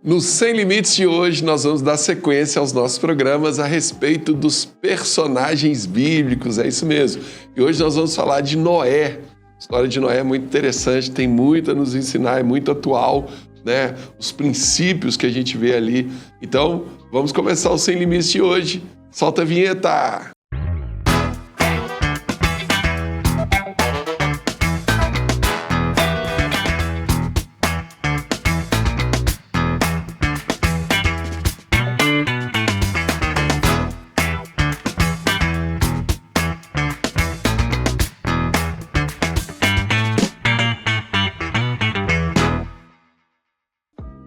No Sem Limites de hoje, nós vamos dar sequência aos nossos programas a respeito dos personagens bíblicos, é isso mesmo. E hoje nós vamos falar de Noé. A história de Noé é muito interessante, tem muito a nos ensinar, é muito atual, né? Os princípios que a gente vê ali. Então, vamos começar o Sem Limites de hoje. Solta a vinheta!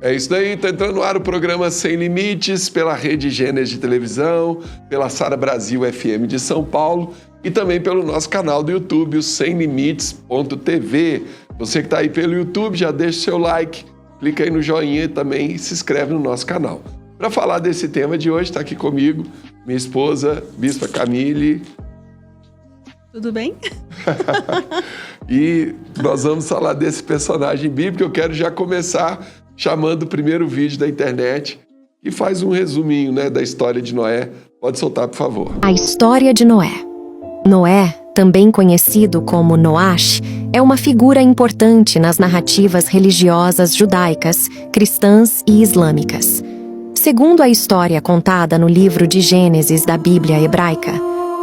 É isso daí, está entrando no ar o programa Sem Limites, pela Rede Gênesis de televisão, pela Sara Brasil FM de São Paulo e também pelo nosso canal do YouTube, o semlimites.tv. Você que está aí pelo YouTube, já deixa o seu like, clica aí no joinha também e se inscreve no nosso canal. Para falar desse tema de hoje, está aqui comigo minha esposa, Bispa Camille. Tudo bem? E nós vamos falar desse personagem bíblico. Eu quero já começar chamando o primeiro vídeo da internet que faz um resuminho, né, da história de Noé. Pode soltar, por favor. A história de Noé. Noé, também conhecido como Noash, é uma figura importante nas narrativas religiosas judaicas, cristãs e islâmicas. Segundo a história contada no livro de Gênesis da Bíblia hebraica,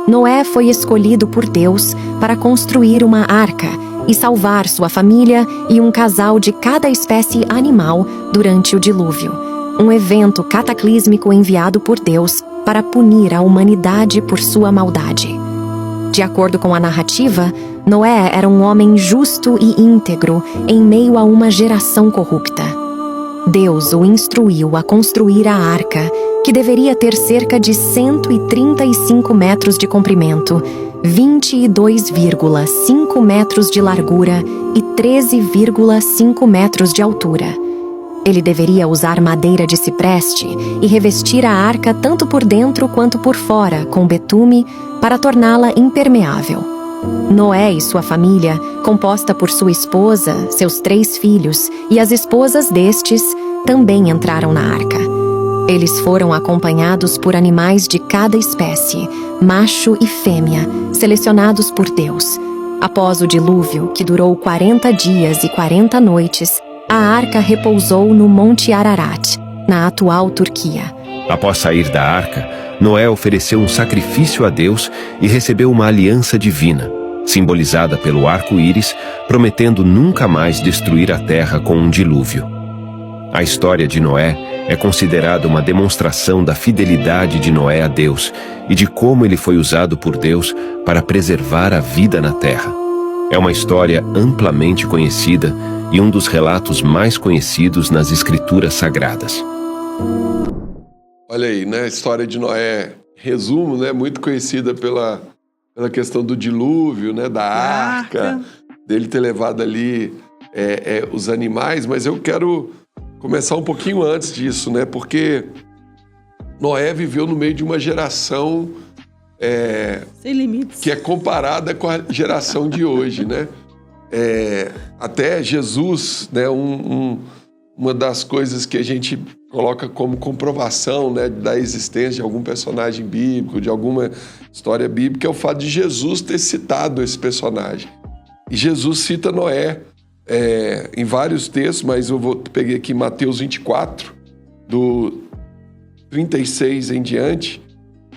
Noé foi escolhido por Deus para construir uma arca e salvar sua família e um casal de cada espécie animal durante o dilúvio, um evento cataclísmico enviado por Deus para punir a humanidade por sua maldade. De acordo com a narrativa, Noé era um homem justo e íntegro em meio a uma geração corrupta. Deus o instruiu a construir a arca, que deveria ter cerca de 135 metros de comprimento, 22,5 metros de largura e 13,5 metros de altura. Ele deveria usar madeira de cipreste e revestir a arca tanto por dentro quanto por fora com betume para torná-la impermeável. Noé e sua família, composta por sua esposa, seus 3 filhos e as esposas destes, também entraram na arca. Eles foram acompanhados por animais de cada espécie, macho e fêmea, selecionados por Deus. Após o dilúvio, que durou 40 dias e 40 noites, a arca repousou no Monte Ararat, na atual Turquia. Após sair da arca, Noé ofereceu um sacrifício a Deus e recebeu uma aliança divina, simbolizada pelo arco-íris, prometendo nunca mais destruir a terra com um dilúvio. A história de Noé é considerada uma demonstração da fidelidade de Noé a Deus e de como ele foi usado por Deus para preservar a vida na terra. É uma história amplamente conhecida e um dos relatos mais conhecidos nas Escrituras Sagradas. Olha aí, né? A história de Noé, resumo, né? Muito conhecida pela questão do dilúvio, né? Da arca, dele ter levado ali os animais, mas eu quero começar um pouquinho antes disso, né? Porque Noé viveu no meio de uma geração sem limites, que é comparada com a geração de hoje, né? Até Jesus, né? Uma das coisas que a gente coloca como comprovação, né, da existência de algum personagem bíblico, de alguma história bíblica, é o fato de Jesus ter citado esse personagem. E Jesus cita Noé em vários textos, mas peguei aqui Mateus 24, do 36 em diante,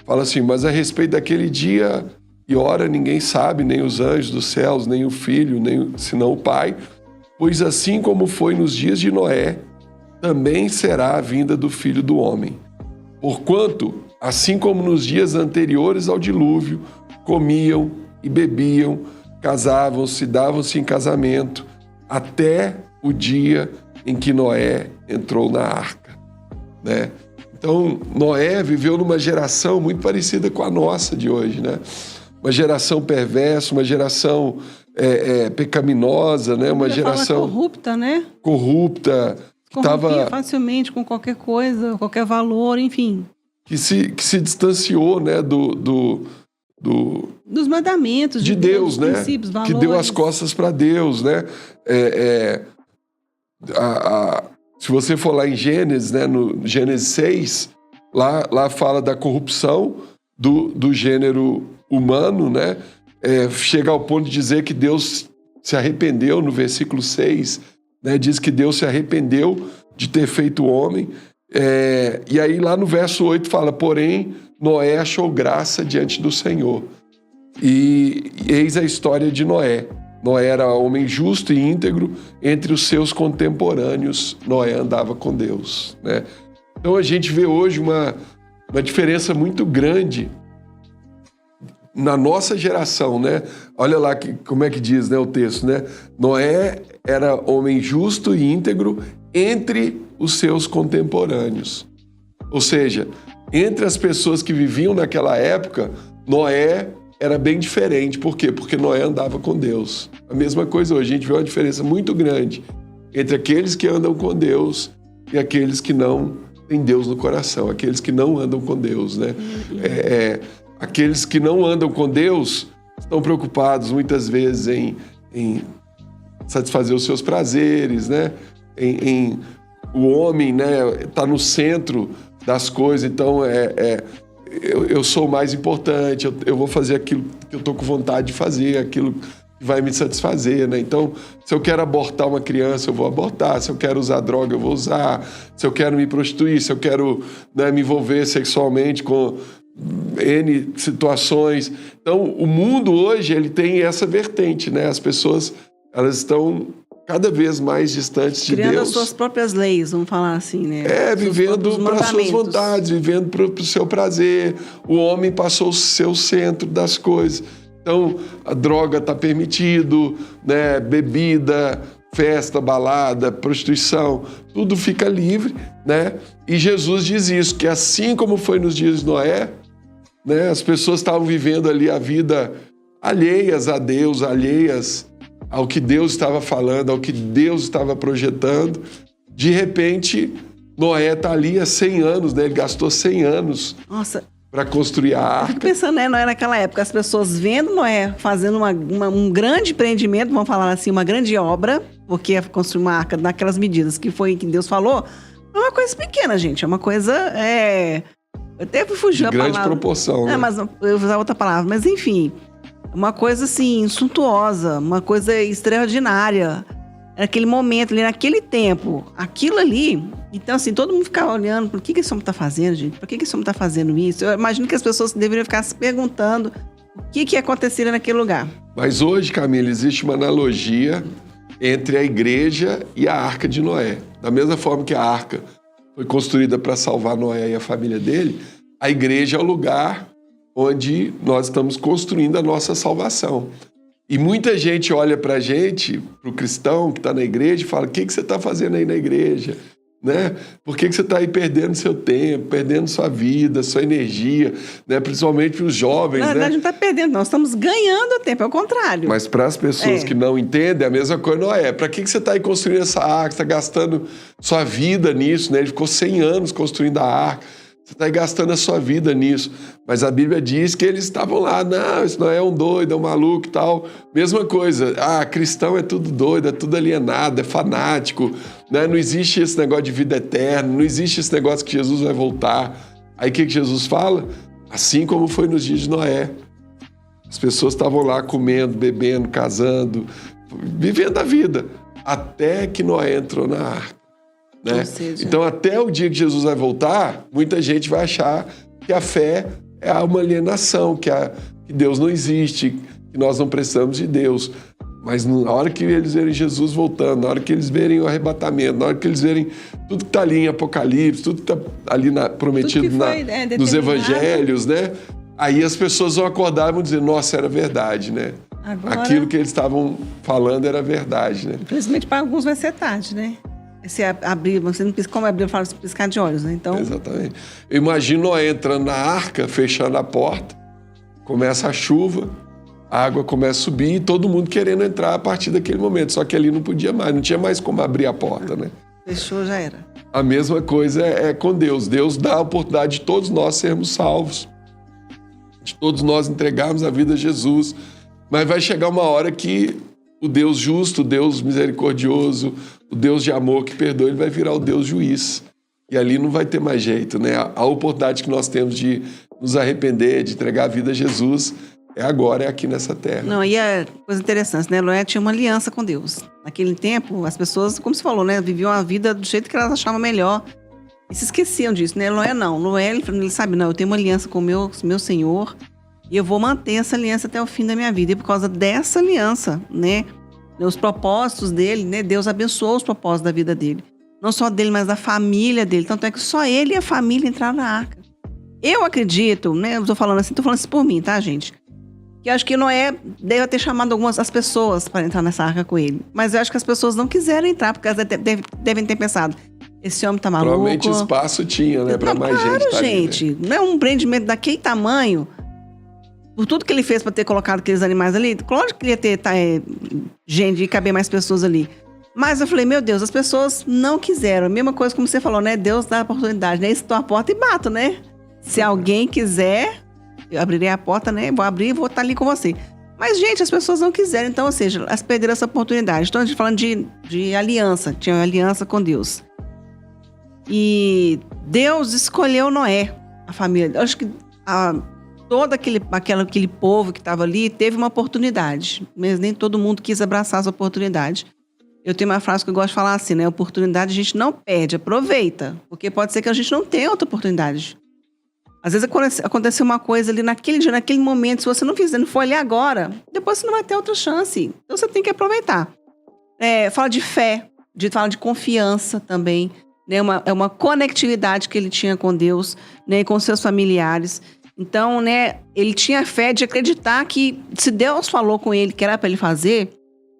fala assim: mas a respeito daquele dia e hora ninguém sabe, nem os anjos dos céus, nem o Filho, senão o Pai, pois assim como foi nos dias de Noé, também será a vinda do Filho do Homem. Porquanto, assim como nos dias anteriores ao dilúvio, comiam e bebiam, casavam-se, davam-se em casamento, até o dia em que Noé entrou na arca, né? Então, Noé viveu numa geração muito parecida com a nossa de hoje, né? Uma geração perversa, uma geração pecaminosa, né? Uma geração corrupta, né? Corrupta, que corrompia facilmente com qualquer coisa, qualquer valor, enfim. Que se distanciou, né, dos mandamentos de Deus, né? Princípios, valores. Que deu as costas para Deus, né? Se você for lá em Gênesis, né, no Gênesis 6, lá fala da corrupção do gênero humano, né? Chega ao ponto de dizer que Deus se arrependeu, no versículo 6, né? Diz que Deus se arrependeu de ter feito o homem. E aí lá no verso 8 fala, porém, Noé achou graça diante do Senhor. E eis a história de Noé. Noé era homem justo e íntegro, entre os seus contemporâneos, Noé andava com Deus, né? Então a gente vê hoje uma diferença muito grande na nossa geração, né? Olha lá como é que diz, né, o texto, né? Noé era homem justo e íntegro entre os seus contemporâneos. Ou seja, entre as pessoas que viviam naquela época, Noé era bem diferente. Por quê? Porque Noé andava com Deus. A mesma coisa hoje, a gente vê uma diferença muito grande entre aqueles que andam com Deus e aqueles que não têm Deus no coração, aqueles que não andam com Deus, né? Aqueles que não andam com Deus estão preocupados muitas vezes em satisfazer os seus prazeres, né? O homem, né, tá no centro das coisas, então eu sou o mais importante, eu vou fazer aquilo que eu tô com vontade de fazer, aquilo que vai me satisfazer, né? Então, se eu quero abortar uma criança, eu vou abortar. Se eu quero usar droga, eu vou usar. Se eu quero me prostituir, se eu quero, né, me envolver sexualmente com N situações. Então, o mundo hoje, ele tem essa vertente, né? As pessoas, elas estão cada vez mais distantes de Deus. Criando as suas próprias leis, vamos falar assim, né? Vivendo para as suas vontades, vivendo para o seu prazer. O homem passou a ser o centro das coisas. Então, a droga está permitido, né? Bebida, festa, balada, prostituição, tudo fica livre, né? E Jesus diz isso, que assim como foi nos dias de Noé, né? As pessoas estavam vivendo ali a vida alheias a Deus, alheias ao que Deus estava falando, ao que Deus estava projetando. De repente, Noé está ali há 100 anos, né? Ele gastou 100 anos para construir a arca. Eu fico pensando, né, Noé naquela época, as pessoas vendo Noé fazendo um grande empreendimento, vamos falar assim, uma grande obra, porque construir uma arca naquelas medidas que Deus falou, não é uma coisa pequena, gente, é uma coisa... Eu até fugir a palavra. De grande proporção, né? Mas eu vou usar outra palavra, mas enfim... Uma coisa, assim, suntuosa, uma coisa extraordinária. Naquele momento ali, naquele tempo, aquilo ali... Então, assim, todo mundo ficava olhando, por que esse homem está fazendo, gente? Por que esse homem está fazendo isso? Eu imagino que as pessoas deveriam ficar se perguntando o que aconteceria naquele lugar. Mas hoje, Camila, existe uma analogia entre a igreja e a arca de Noé. Da mesma forma que a arca foi construída para salvar Noé e a família dele, a igreja é o lugar onde nós estamos construindo a nossa salvação. E muita gente olha para a gente, para o cristão que está na igreja, e fala, o que você está fazendo aí na igreja? Né? Por que você está aí perdendo seu tempo, perdendo sua vida, sua energia, né? Principalmente para os jovens? Na verdade, não está perdendo, nós estamos ganhando tempo, é o contrário. Mas para as pessoas que não entendem, a mesma coisa não é. Para que você está aí construindo essa arca? Você está gastando sua vida nisso, né? Ele ficou 100 anos construindo a arca. Você está gastando a sua vida nisso. Mas a Bíblia diz que eles estavam lá, não, isso não é um doido, é um maluco e tal. Mesma coisa, cristão é tudo doido, é tudo alienado, é fanático, né? Não existe esse negócio de vida eterna, não existe esse negócio que Jesus vai voltar. Aí o que Jesus fala? Assim como foi nos dias de Noé. As pessoas estavam lá comendo, bebendo, casando, vivendo a vida, até que Noé entrou na arca. Né? Então, até o dia que Jesus vai voltar, muita gente vai achar que a fé é uma alienação, que Deus não existe, que nós não precisamos de Deus. Mas na hora que eles verem Jesus voltando, na hora que eles verem o arrebatamento, na hora que eles verem tudo que está ali em Apocalipse, tudo que está ali prometido nos evangelhos, né? Aí as pessoas vão acordar e vão dizer, nossa, era verdade, né? Agora, aquilo que eles estavam falando era verdade, né? Infelizmente, para alguns vai ser tarde, né? Se abrir, você não pisca, como a Bíblia fala, piscar de olhos, né? Então... Exatamente. Eu imagino Noé entrando na arca, fechando a porta, começa a chuva, a água começa a subir e todo mundo querendo entrar a partir daquele momento. Só que ali não podia mais, não tinha mais como abrir a porta, né? Fechou, já era. A mesma coisa é com Deus. Deus dá a oportunidade de todos nós sermos salvos, de todos nós entregarmos a vida a Jesus. Mas vai chegar uma hora que o Deus justo, o Deus misericordioso, o Deus de amor que perdoa, ele vai virar o Deus juiz. E ali não vai ter mais jeito, né? A oportunidade que nós temos de nos arrepender, de entregar a vida a Jesus, é agora, é aqui nessa terra. Não, e é coisa interessante, né? Noé tinha uma aliança com Deus. Naquele tempo, as pessoas, como você falou, né? Viviam a vida do jeito que elas achavam melhor. E se esqueciam disso, né? Noé não. Noé, ele sabe, não, eu tenho uma aliança com o meu Senhor e eu vou manter essa aliança até o fim da minha vida. E por causa dessa aliança, né? Os propósitos dele, né? Deus abençoou os propósitos da vida dele. Não só dele, mas da família dele. Tanto é que só ele e a família entraram na arca. Eu acredito, né? Eu tô falando assim por mim, tá, gente? Que eu acho que Noé deve ter chamado as pessoas para entrar nessa arca com ele. Mas eu acho que as pessoas não quiseram entrar, porque elas devem ter pensado, esse homem tá maluco. Provavelmente espaço tinha, né? Para mais claro, gente. Gente. Ali, né? Não é um empreendimento daquele tamanho. Por tudo que ele fez para ter colocado aqueles animais ali, claro que ia ter gente e caber mais pessoas ali. Mas eu falei, meu Deus, as pessoas não quiseram. A mesma coisa como você falou, né? Deus dá a oportunidade, né? Estou à porta e bato, né? Se alguém quiser, eu abrirei a porta, né? Vou abrir e vou estar ali com você. Mas, gente, as pessoas não quiseram. Então, ou seja, elas perderam essa oportunidade. Então, a gente falando de aliança. Tinha aliança com Deus. E Deus escolheu Noé, a família. Eu acho que todo aquele povo que estava ali teve uma oportunidade. Mas nem todo mundo quis abraçar essa oportunidade. Eu tenho uma frase que eu gosto de falar assim, né? Oportunidade a gente não perde, aproveita. Porque pode ser que a gente não tenha outra oportunidade. Às vezes aconteceu uma coisa ali naquele dia, naquele momento, se você não for ali agora, depois você não vai ter outra chance. Então você tem que aproveitar. Fala de fé, fala de confiança também. Né? É uma conectividade que ele tinha com Deus, né? E com seus familiares. Então, né, ele tinha fé de acreditar que se Deus falou com ele que era para ele fazer,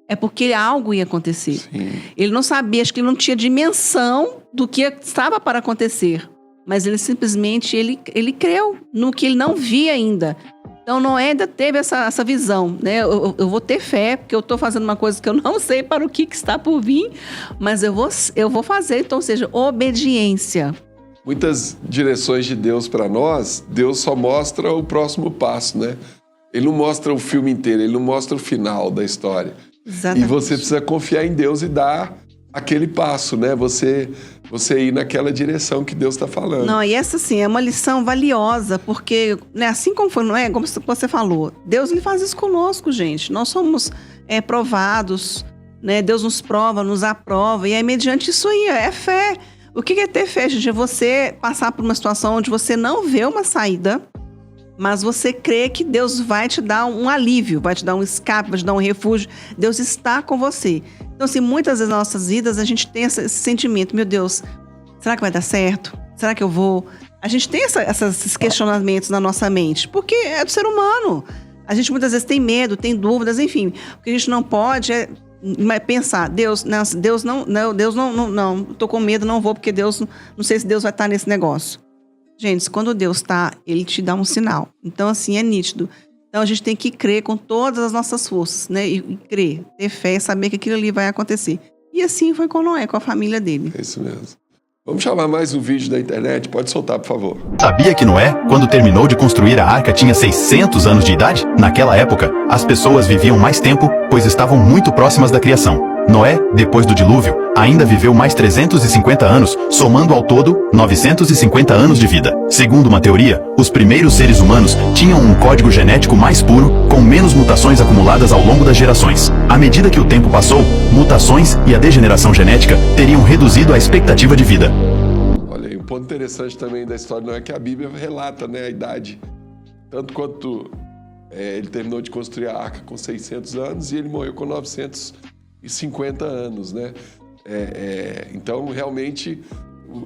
é porque algo ia acontecer. Sim. Ele não sabia, acho que ele não tinha dimensão do que estava para acontecer. Mas ele simplesmente, ele creu no que ele não via ainda. Então, Noé ainda teve essa visão, né? Eu vou ter fé, porque eu estou fazendo uma coisa que eu não sei para o que está por vir, mas eu vou fazer. Então, ou seja, obediência. Muitas direções de Deus para nós, Deus só mostra o próximo passo, né? Ele não mostra o filme inteiro, ele não mostra o final da história. Exatamente. E você precisa confiar em Deus e dar aquele passo, né? Você ir naquela direção que Deus está falando. Não, e essa, sim, é uma lição valiosa, porque, né, assim como foi, não é? Como você falou, Deus ele faz isso conosco, gente. Nós somos provados, né? Deus nos prova, nos aprova, e é mediante isso aí, é fé. O que é ter fé, gente? É você passar por uma situação onde você não vê uma saída, mas você crê que Deus vai te dar um alívio, vai te dar um escape, vai te dar um refúgio. Deus está com você. Então, assim, muitas vezes nas nossas vidas a gente tem esse sentimento, meu Deus, será que vai dar certo? Será que eu vou? A gente tem esses questionamentos na nossa mente, porque é do ser humano. A gente muitas vezes tem medo, tem dúvidas, enfim. O que a gente não pode é pensar, Deus não, tô com medo, não vou, porque Deus, não sei se Deus vai estar nesse negócio. Gente, quando Deus está, Ele te dá um sinal. Então, assim, é nítido. Então, a gente tem que crer com todas as nossas forças, né? E crer, ter fé, saber que aquilo ali vai acontecer. E assim foi com Noé, com a família dele. É isso mesmo. Vamos chamar mais um vídeo da internet? Pode soltar, por favor. Sabia que Noé, quando terminou de construir a arca, tinha 600 anos de idade? Naquela época, as pessoas viviam mais tempo, pois estavam muito próximas da criação. Noé, depois do dilúvio, ainda viveu mais 350 anos, somando ao todo 950 anos de vida. Segundo uma teoria, os primeiros seres humanos tinham um código genético mais puro, com menos mutações acumuladas ao longo das gerações. À medida que o tempo passou, mutações e a degeneração genética teriam reduzido a expectativa de vida. Olha aí, um ponto interessante também da história não é que a Bíblia relata, né, a idade. Tanto quanto ele terminou de construir a arca com 600 anos e ele morreu com 950 anos, né? Então, realmente,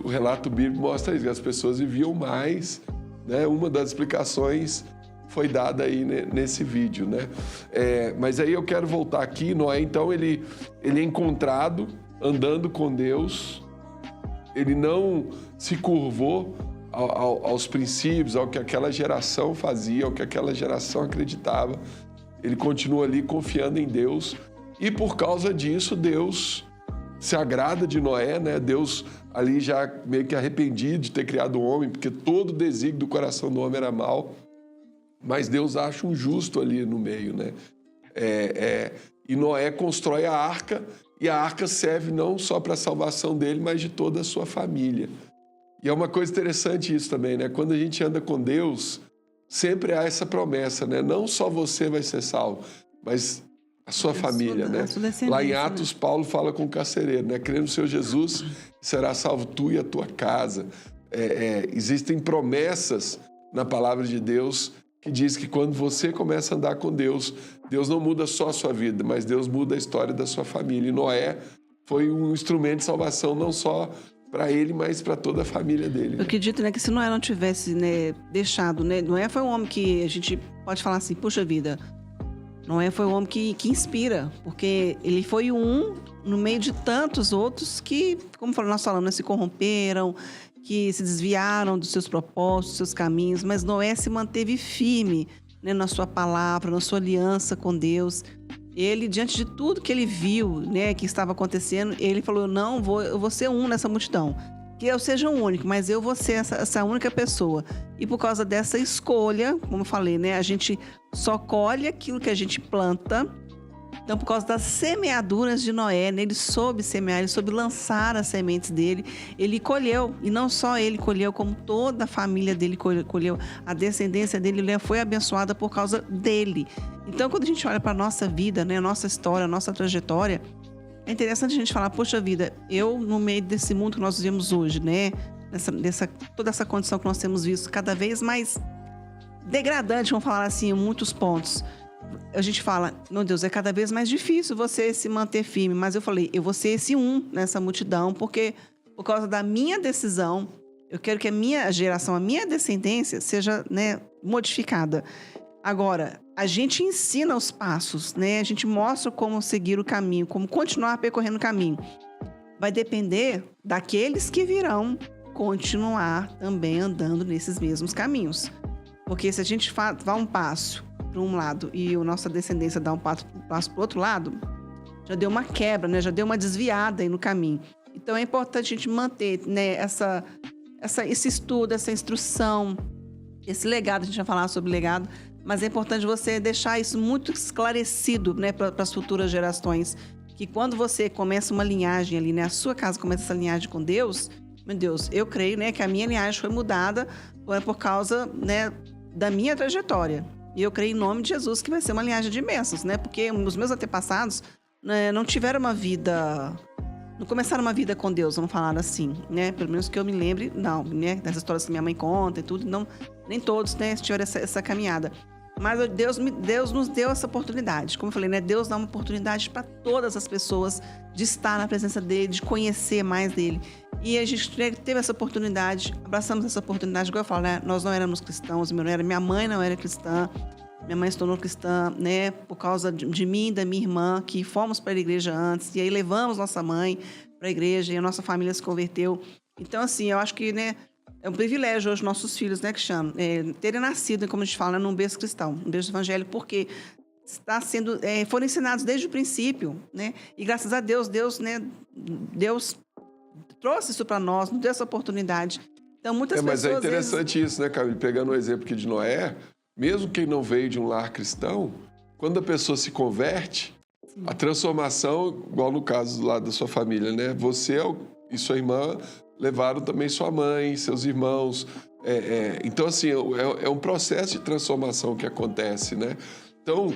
o relato bíblico mostra isso, que as pessoas viviam mais, né? Uma das explicações foi dada aí nesse vídeo, né? Mas aí eu quero voltar aqui, Noé, então, ele é encontrado andando com Deus, ele não se curvou aos princípios, ao que aquela geração fazia, ao que aquela geração acreditava. Ele continua ali confiando em Deus e por causa disso Deus se agrada de Noé, né? Deus ali já meio que arrependido de ter criado o homem, porque todo o desígnio do coração do homem era mau, mas Deus acha um justo ali no meio, né? E Noé constrói a arca, e a arca serve não só para a salvação dele, mas de toda a sua família. E é uma coisa interessante isso também, né? Quando a gente anda com Deus, sempre há essa promessa, né? Não só você vai ser salvo, mas a sua família, né? Lá em Atos, Paulo fala com o carcereiro, né? Crê no Senhor Jesus, será salvo tu e a tua casa. Existem promessas na palavra de Deus que diz que quando você começa a andar com Deus, Deus não muda só a sua vida, mas Deus muda a história da sua família. E Noé foi um instrumento de salvação não só para ele, mas para toda a família dele. Eu acredito, né, que se Noé não tivesse, né, deixado, né, Noé foi um homem que a gente pode falar assim, puxa vida, Noé foi um homem que inspira, porque ele foi um no meio de tantos outros que, como nós falamos, né, se corromperam, que se desviaram dos seus propósitos, dos seus caminhos, mas Noé se manteve firme, né, na sua palavra, na sua aliança com Deus. Ele, diante de tudo que ele viu, né, que estava acontecendo, ele falou, eu vou ser um nessa multidão. Que eu seja o único, mas eu vou ser essa única pessoa. E por causa dessa escolha, como eu falei, né, a gente só colhe aquilo que a gente planta. Então, por causa das semeaduras de Noé, né, ele soube semear, ele soube lançar as sementes dele, ele colheu. E não só ele colheu, como toda a família dele colheu. A descendência dele, né, foi abençoada por causa dele. Então, quando a gente olha para a nossa vida, né, a nossa história, a nossa trajetória, é interessante a gente falar, poxa vida, eu no meio desse mundo que nós vivemos hoje, né, toda essa condição que nós temos visto cada vez mais degradante, vamos falar assim, em muitos pontos. A gente fala, meu Deus, é cada vez mais difícil você se manter firme. Mas eu falei, eu vou ser esse um nessa multidão, porque por causa da minha decisão, eu quero que a minha geração, a minha descendência seja, né, modificada. Agora, a gente ensina os passos, né? A gente mostra como seguir o caminho, como continuar percorrendo o caminho. Vai depender daqueles que virão continuar também andando nesses mesmos caminhos. Porque se a gente dá um passo para um lado e a nossa descendência dá um passo para o outro lado, já deu uma quebra, né? Já deu uma desviada aí no caminho. Então é importante a gente manter, né, esse estudo, essa instrução, esse legado. A gente vai falar sobre legado, mas é importante você deixar isso muito esclarecido, né, para as futuras gerações, que quando você começa uma linhagem ali, né, a sua casa começa essa linhagem com Deus, meu Deus, eu creio, né, que a minha linhagem foi mudada por causa, né, da minha trajetória. E eu creio em nome de Jesus que vai ser uma linhagem de bênçãos, né? Porque os meus antepassados, né, não tiveram uma vida... Não começaram uma vida com Deus, vamos falar assim, né? Pelo menos que eu me lembre, não, né? Das histórias que minha mãe conta e tudo, não, nem todos, né, tiveram essa caminhada. Mas Deus nos deu essa oportunidade. Como eu falei, né? Deus dá uma oportunidade para todas as pessoas de estar na presença dele, de conhecer mais dele. E a gente teve essa oportunidade, abraçamos essa oportunidade, igual eu falo, né? Nós não éramos cristãos, minha mãe não era cristã, minha mãe se tornou cristã, né? Por causa de mim e da minha irmã, que fomos para a igreja antes, e aí levamos nossa mãe para a igreja, e a nossa família se converteu. Então, assim, eu acho que, né, é um privilégio hoje nossos filhos, né, que chamam, terem nascido, como a gente fala, né, num berço cristão, um berço evangélico, porque foram ensinados desde o princípio, né? E graças a Deus, Deus trouxe isso para nós, nos deu essa oportunidade. Então, muitas pessoas... Mas é interessante isso, né, Camille? Pegando o exemplo aqui de Noé, mesmo quem não veio de um lar cristão, quando a pessoa se converte, sim, a transformação, igual no caso lá da sua família, né? Você e sua irmã levaram também sua mãe, seus irmãos. Então, assim, é um processo de transformação que acontece, né? Então,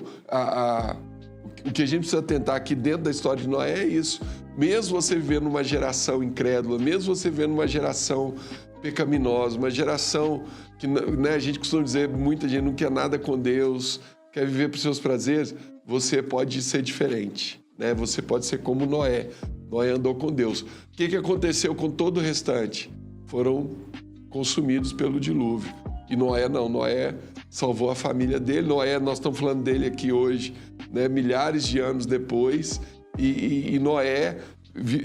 o que a gente precisa tentar aqui dentro da história de Noé é isso. Mesmo você vivendo numa geração incrédula, mesmo você vivendo numa geração pecaminosa, uma geração que, né, a gente costuma dizer, muita gente não quer nada com Deus, quer viver para os seus prazeres, você pode ser diferente, né? Você pode ser como Noé. Noé andou com Deus. O que aconteceu com todo o restante? Foram consumidos pelo dilúvio. E Noé não, Noé salvou a família dele. Noé, nós estamos falando dele aqui hoje, né, milhares de anos depois, e Noé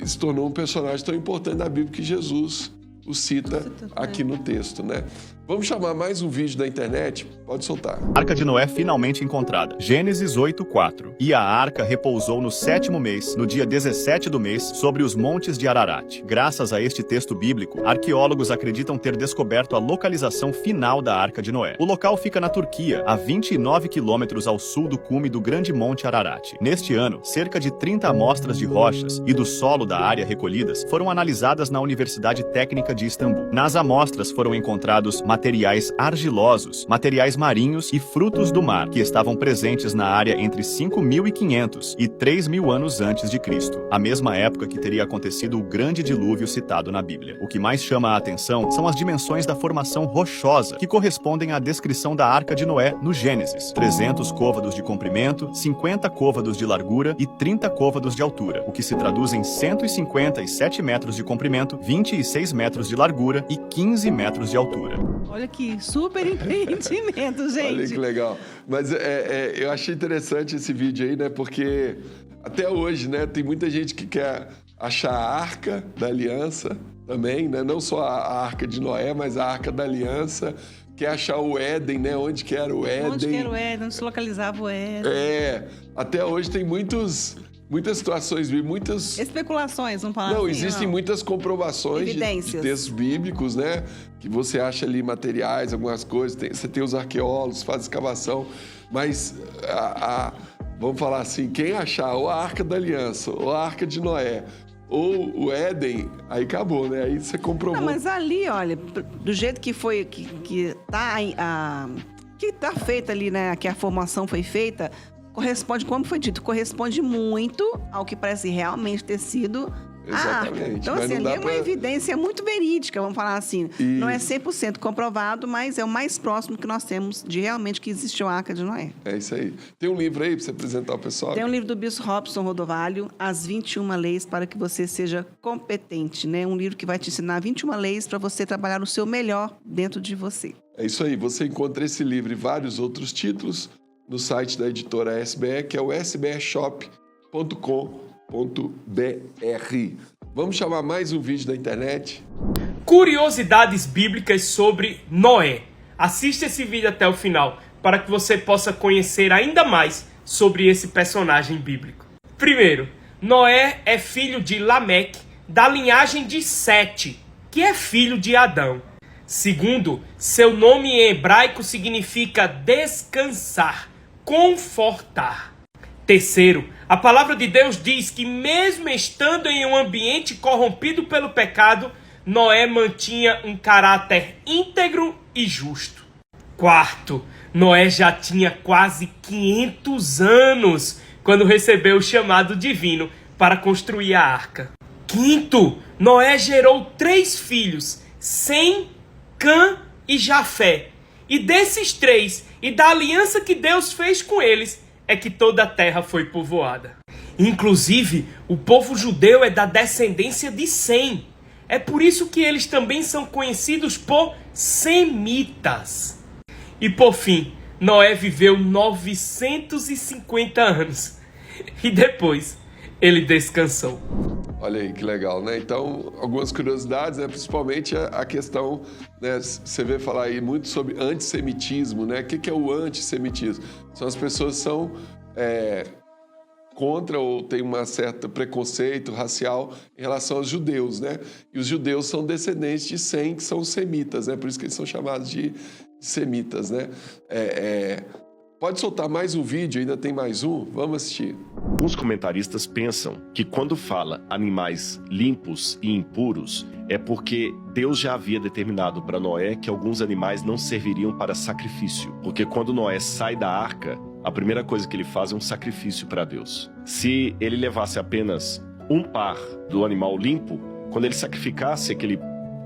se tornou um personagem tão importante da Bíblia que Jesus o cita aqui no texto, né? Vamos chamar mais um vídeo da internet? Pode soltar. Arca de Noé finalmente encontrada. Gênesis 8:4. E a arca repousou no 7º mês, no dia 17 do mês, sobre os montes de Ararat. Graças a este texto bíblico, arqueólogos acreditam ter descoberto a localização final da Arca de Noé. O local fica na Turquia, a 29 quilômetros ao sul do cume do Grande Monte Ararat. Neste ano, cerca de 30 amostras de rochas e do solo da área recolhidas foram analisadas na Universidade Técnica de Istambul. Nas amostras foram encontrados materiais argilosos, materiais marinhos e frutos do mar, que estavam presentes na área entre 5.500 e 3.000 anos antes de Cristo, a mesma época que teria acontecido o grande dilúvio citado na Bíblia. O que mais chama a atenção são as dimensões da formação rochosa, que correspondem à descrição da Arca de Noé no Gênesis: 300 côvados de comprimento, 50 côvados de largura e 30 côvados de altura, o que se traduz em 157 metros de comprimento, 26 metros de largura e 15 metros de altura. Olha que super empreendimento, gente. Olha que legal. Mas eu achei interessante esse vídeo aí, né? Porque até hoje, né, tem muita gente que quer achar a Arca da Aliança também, né? Não só a Arca de Noé, mas a Arca da Aliança. Quer achar o Éden, né? Onde que era o Éden. Onde que era o Éden, onde se localizava o Éden. Até hoje tem muitas situações, muitas... Especulações, vamos falar Não, assim, existem muitas comprovações de textos bíblicos, né? Que você acha ali materiais, algumas coisas. Você tem os arqueólogos, faz escavação. Mas, vamos falar assim, quem achar ou a Arca da Aliança, ou a Arca de Noé, ou o Éden, aí acabou, né? Aí você comprovou. Não, mas ali, olha, do jeito que foi, que tá feita ali, né? Que a formação foi feita, corresponde, como foi dito, corresponde muito ao que parece realmente ter sido a Arca. Então, assim, ali é uma evidência muito verídica, vamos falar assim. E... Não é 100% comprovado, mas é o mais próximo que nós temos de realmente que existiu a Arca de Noé. É isso aí. Tem um livro aí para você apresentar ao pessoal? Tem um livro do Bispo Robson Rodovalho, As 21 Leis para que você seja competente, né? Um livro que vai te ensinar 21 leis para você trabalhar o seu melhor dentro de você. É isso aí. Você encontra esse livro e vários outros títulos no site da editora SBE, que é o sbeshop.com.br. Vamos chamar mais um vídeo da internet. Curiosidades bíblicas sobre Noé. Assista esse vídeo até o final para que você possa conhecer ainda mais sobre esse personagem bíblico. Primeiro, Noé é filho de Lameque, da linhagem de Sete, que é filho de Adão. Segundo, seu nome em hebraico significa descansar, confortar. Terceiro, a palavra de Deus diz que mesmo estando em um ambiente corrompido pelo pecado, Noé mantinha um caráter íntegro e justo. Quarto, Noé já tinha quase 500 anos quando recebeu o chamado divino para construir a arca. Quinto, Noé gerou 3 filhos, Sem, Cã e Jafé. E desses 3, e da aliança que Deus fez com eles, é que toda a terra foi povoada. Inclusive, o povo judeu é da descendência de Sem. É por isso que eles também são conhecidos por semitas. E por fim, Noé viveu 950 anos. E depois, ele descansou. Olha aí, que legal, né? Então, algumas curiosidades, né? Principalmente a questão, né? Você vê falar aí muito sobre antissemitismo, né? O que é o antissemitismo? São as pessoas que são contra ou têm um certo preconceito racial em relação aos judeus, né? E os judeus são descendentes de Sem, que são os semitas, né? Por isso que eles são chamados de semitas, né? Pode soltar mais um vídeo, ainda tem mais um? Vamos assistir. Alguns comentaristas pensam que quando fala animais limpos e impuros, é porque Deus já havia determinado para Noé que alguns animais não serviriam para sacrifício. Porque quando Noé sai da arca, a primeira coisa que ele faz é um sacrifício para Deus. Se ele levasse apenas um par do animal limpo, quando ele sacrificasse aquele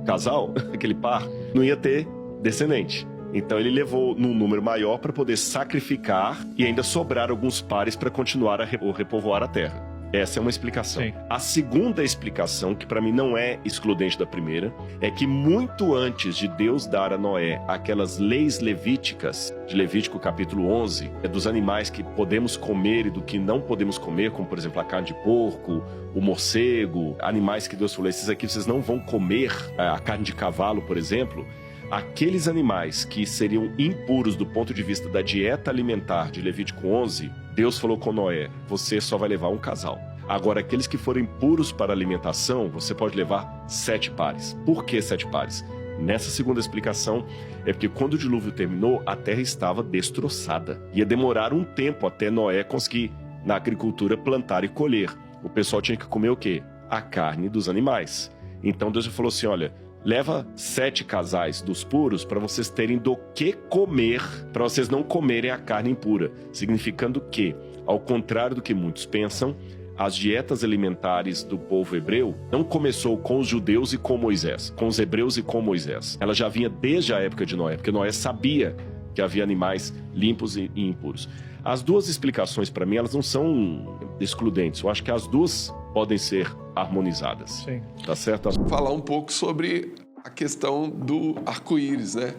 casal, aquele par, não ia ter descendente. Então ele levou num número maior para poder sacrificar e ainda sobrar alguns pares para continuar a repovoar a terra. Essa é uma explicação. Sim. A segunda explicação, que para mim não é excludente da primeira, é que muito antes de Deus dar a Noé aquelas leis levíticas, de Levítico capítulo 11, dos animais que podemos comer e do que não podemos comer, como por exemplo a carne de porco, o morcego, animais que Deus falou, esses aqui vocês não vão comer, a carne de cavalo, por exemplo. aqueles animais que seriam impuros do ponto de vista da dieta alimentar de Levítico 11, Deus falou com Noé, você só vai levar um casal. Agora, aqueles que forem puros para alimentação, você pode levar 7 pares. Por que 7 pares? Nessa segunda explicação, é porque quando o dilúvio terminou, a terra estava destroçada. Ia demorar um tempo até Noé conseguir, na agricultura, plantar e colher. O pessoal tinha que comer o quê? A carne dos animais. Então Deus falou assim, olha, leva 7 casais dos puros para vocês terem do que comer, para vocês não comerem a carne impura. Significando que, ao contrário do que muitos pensam, as dietas alimentares do povo hebreu não começou com os judeus e com Moisés, com os hebreus e com Moisés. Ela já vinha desde a época de Noé, porque Noé sabia que havia animais limpos e impuros. As duas explicações, para mim, elas não são excludentes. Eu acho que as duas podem ser harmonizadas. Sim. Tá certo? Falar um pouco sobre a questão do arco-íris, né?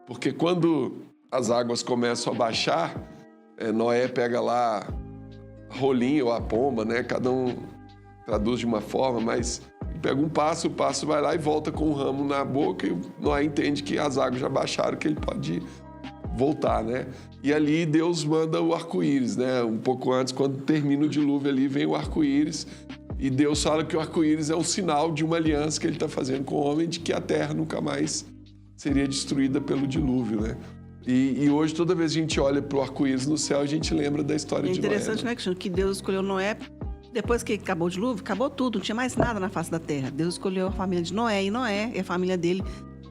Porque quando as águas começam a baixar, Noé pega lá a rolinha ou a pomba, né? Cada um traduz de uma forma, mas ele pega um passo, o passo vai lá e volta com o ramo na boca e Noé entende que as águas já baixaram, que ele pode voltar, né? E ali Deus manda o arco-íris, né? Um pouco antes, quando termina o dilúvio ali, vem o arco-íris e Deus fala que o arco-íris é um sinal de uma aliança que ele está fazendo com o homem, de que a terra nunca mais seria destruída pelo dilúvio, né? E hoje, toda vez que a gente olha para o arco-íris no céu, a gente lembra da história de Noé. É interessante, né, Cristiano, que Deus escolheu Noé, depois que acabou o dilúvio, acabou tudo, não tinha mais nada na face da terra. Deus escolheu a família de Noé, e Noé e a família dele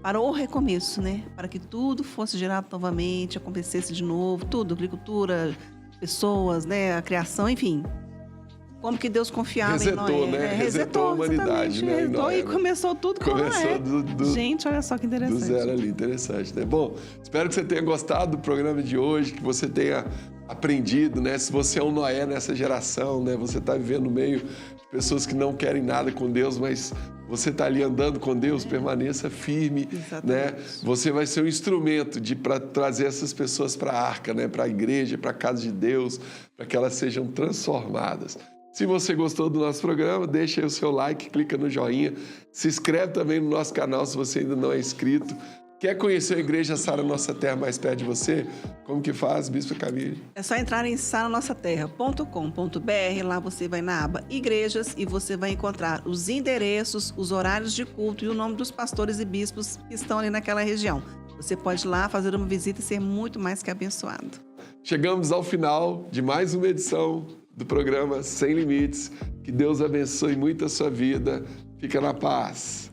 para o recomeço, né? Para que tudo fosse gerado novamente, acontecesse de novo, tudo, agricultura, pessoas, né? A criação, enfim. Como que Deus confiava em Noé. Né? Resetou a humanidade, né? Resetou e começou tudo com Noé. Gente, olha só que interessante. Do zero ali, interessante, né? Bom, espero que você tenha gostado do programa de hoje, que você tenha aprendido, né? Se você é um Noé nessa geração, né? Você está vivendo no meio de pessoas que não querem nada com Deus, mas você está ali andando com Deus, permaneça firme, né? Você vai ser um instrumento para trazer essas pessoas para a arca, né? Para a igreja, para a casa de Deus, para que elas sejam transformadas. Se você gostou do nosso programa, deixa aí o seu like, clica no joinha, se inscreve também no nosso canal se você ainda não é inscrito. Quer conhecer a Igreja Sara Nossa Terra mais perto de você? Como que faz, Bispo Camille? É só entrar em saranossatera.com.br, lá você vai na aba Igrejas e você vai encontrar os endereços, os horários de culto e o nome dos pastores e bispos que estão ali naquela região. Você pode ir lá fazer uma visita e ser muito mais que abençoado. Chegamos ao final de mais uma edição do programa Sem Limites. Que Deus abençoe muito a sua vida. Fica na paz.